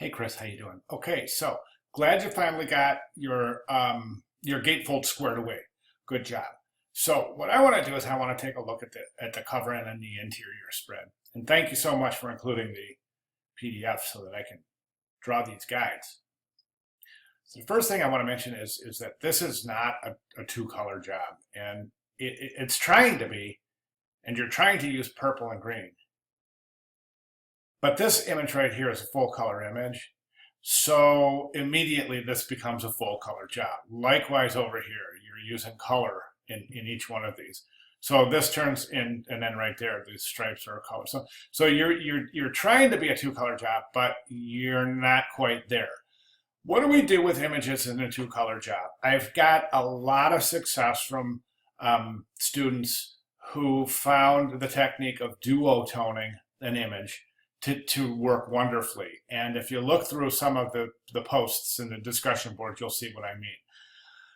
Hey Chris, how you doing? Okay, so glad you finally got your gatefold squared away. Good job. So what I want to do is I want to take a look at the cover and then the interior spread. And thank you so much for including the PDF so that I can draw these guides. So the first thing I want to mention is that this is not a two-color job, and it's trying to be, and you're trying to use purple and green. But this image right here is a full color image. So immediately this becomes a full color job. Likewise over here, you're using color in each one of these. So this turns in, and then right there, these stripes are a color. So you're trying to be a two-color job, but you're not quite there. What do we do with images in a two-color job? I've got a lot of success from students who found the technique of duotoning an image to work wonderfully. And if you look through some of the posts in the discussion board, you'll see what I mean.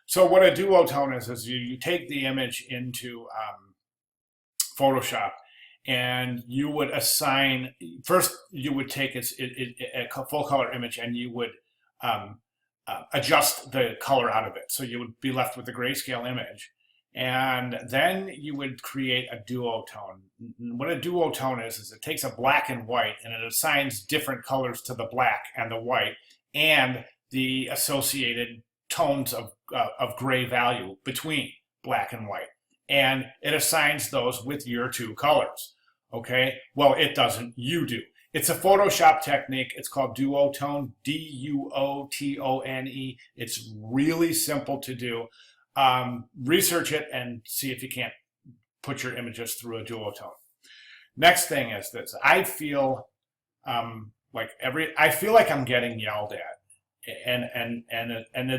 So what a duotone is you take the image into Photoshop, and you would assign, first you would take a full color image and you would adjust the color out of it. So you would be left with a grayscale image. And then you would create a duotone. What a duotone is it takes a black and white and it assigns different colors to the black and the white and the associated tones of gray value between black and white. And it assigns those with your two colors. Okay? Well, it doesn't. You do. It's a Photoshop technique. It's called duotone, D-U-O-T-O-N-E. It's really simple to do. Research it and see if you can't put your images through a duotone. Next thing is this. I feel like I'm getting yelled at, and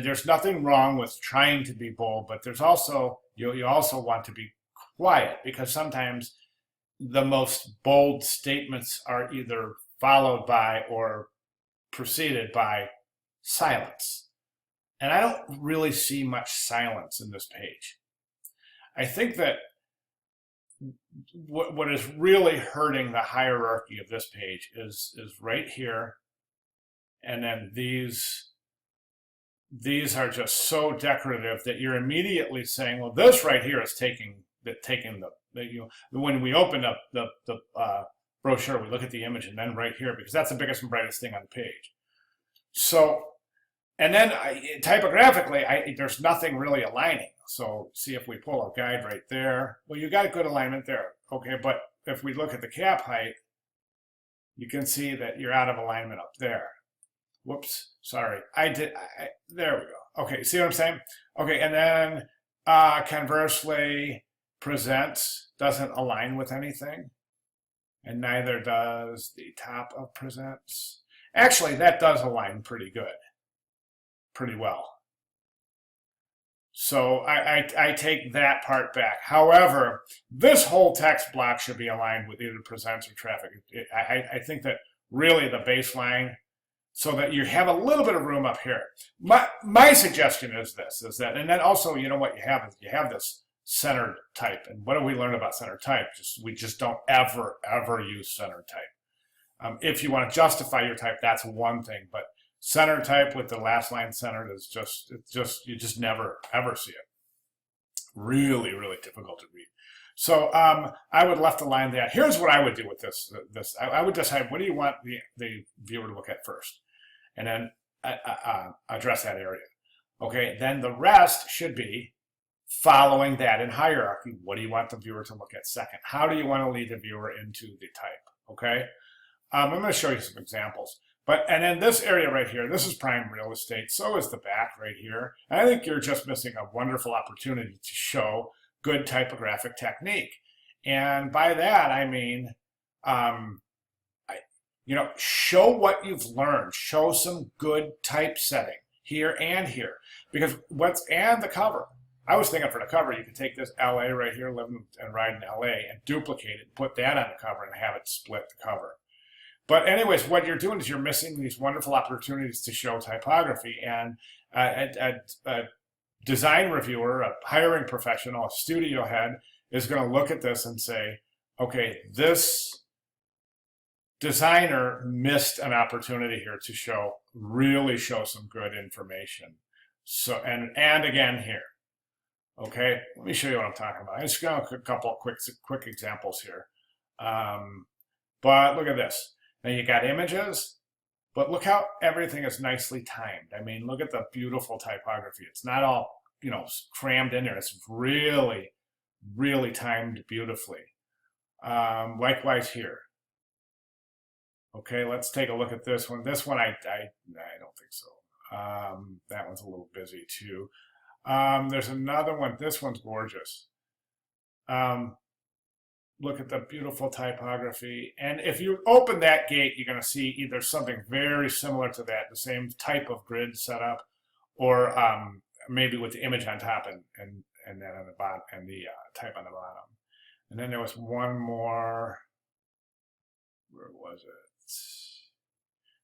there's nothing wrong with trying to be bold, but there's also you also want to be quiet, because sometimes the most bold statements are either followed by or preceded by silence. And I don't really see much silence in this page. I think that what is really hurting the hierarchy of this page is right here, and then these are just so decorative that you're immediately saying, well, this right here is taking when we open up the brochure, we look at the image, and then right here, because that's the biggest and brightest thing on the page. So. And then typographically, there's nothing really aligning. So see if we pull a guide right there. Well, you got a good alignment there. Okay, but if we look at the cap height, you can see that you're out of alignment up there. Whoops, sorry. There we go. Okay, see what I'm saying? Okay, and then conversely, presents doesn't align with anything. And neither does the top of presents. Actually, that does align pretty well. So I take that part back. However, this whole text block should be aligned with either presents or traffic. I think that really the baseline, so that you have a little bit of room up here. My suggestion is that, and then also, you know what you have is you have this centered type. And what do we learn about centered type? We just don't ever use centered type. If you want to justify your type, that's one thing, but center type with the last line centered is you just never ever see it. Really difficult to read. So I would left align that. Here's what I would do with this. I would decide, what do you want the viewer to look at first, and then address that area. Okay, then the rest should be following that in hierarchy. What do you want the viewer to look at second? How do you want to lead the viewer into the type? Okay, I'm going to show you some examples. And then this area right here, this is prime real estate. So is the back right here. And I think you're just missing a wonderful opportunity to show good typographic technique. And by that, I mean, show what you've learned. Show some good typesetting here and here. Because and the cover. I was thinking for the cover, you could take this LA right here, living and ride in LA, and duplicate it, put that on the cover, and have it split the cover. But anyways, what you're doing is you're missing these wonderful opportunities to show typography. And a design reviewer, a hiring professional, a studio head is going to look at this and say, okay, this designer missed an opportunity here to really show some good information. So, and again here, okay, let me show you what I'm talking about. I just got a couple of quick examples here. But look at this. Now you got images, but look how everything is nicely timed. I mean, look at the beautiful typography. It's not all, you know, crammed in there. It's really, really timed beautifully. Likewise here. Okay, let's take a look at this one. This one, I don't think so. That one's a little busy too. There's another one. This one's gorgeous. Look at the beautiful typography. And if you open that gate, you're going to see either something very similar to that, the same type of grid setup, or maybe with the image on top and then on the bottom and the type on the bottom. And then there was one more. Where was it?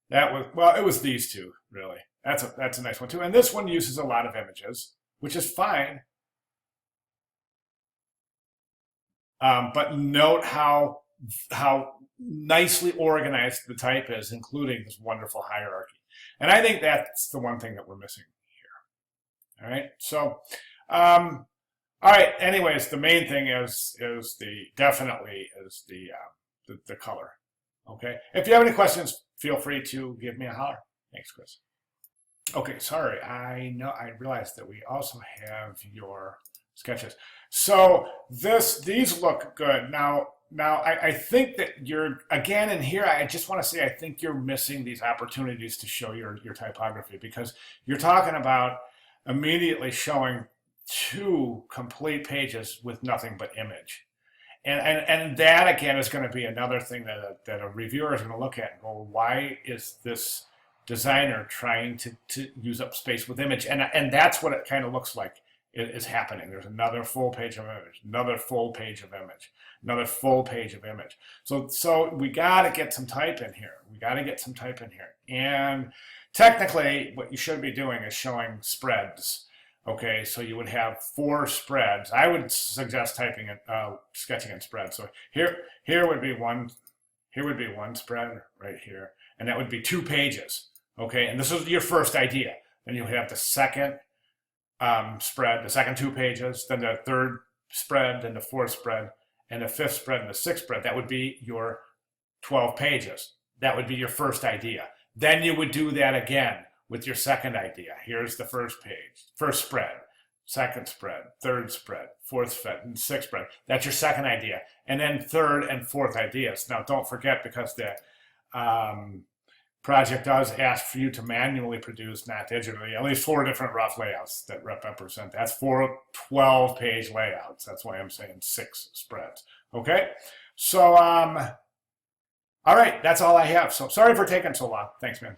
That was, well, it was these two, really. That's a nice one too. And this one uses a lot of images, which is fine. But note how nicely organized the type is, including this wonderful hierarchy. And I think that's the one thing that we're missing here. All right. So, all right. Anyways, the main thing is definitely the color. Okay. If you have any questions, feel free to give me a holler. Thanks, Chris. Okay. Sorry. I realized that we also have your sketches. So these look good. Now I think that you're, again, in here, I just want to say, I think you're missing these opportunities to show your typography, because you're talking about immediately showing 2 complete pages with nothing but image. And that, again, is going to be another thing that a reviewer is going to look at and go, why is this designer trying to use up space with image? And that's what it kind of looks like is happening. There's another full page of image, another full page of image, another full page of image. So we got to get some type in here. We got to get some type in here. And technically, what you should be doing is showing spreads. Okay, so you would have 4 spreads. I would suggest typing it, sketching in spreads. So here would be one. Here would be one spread right here, and that would be 2 pages. Okay, and this is your first idea. Then you would have the second spread, the second 2 pages, then the third spread, then the 4th spread, and the 5th spread, and the 6th spread. That would be your 12 pages. That would be your first idea. Then you would do that again with your second idea. Here's the first page, first spread, second spread, third spread, 4th spread, and 6th spread. That's your second idea. And then 3rd and 4th ideas. Now, don't forget, because the project does ask for you to manually produce, not digitally, at least 4 different rough layouts that represent. That's 4 12-page layouts. That's why I'm saying 6 spreads. Okay? So, all right, that's all I have. So sorry for taking so long. Thanks, man.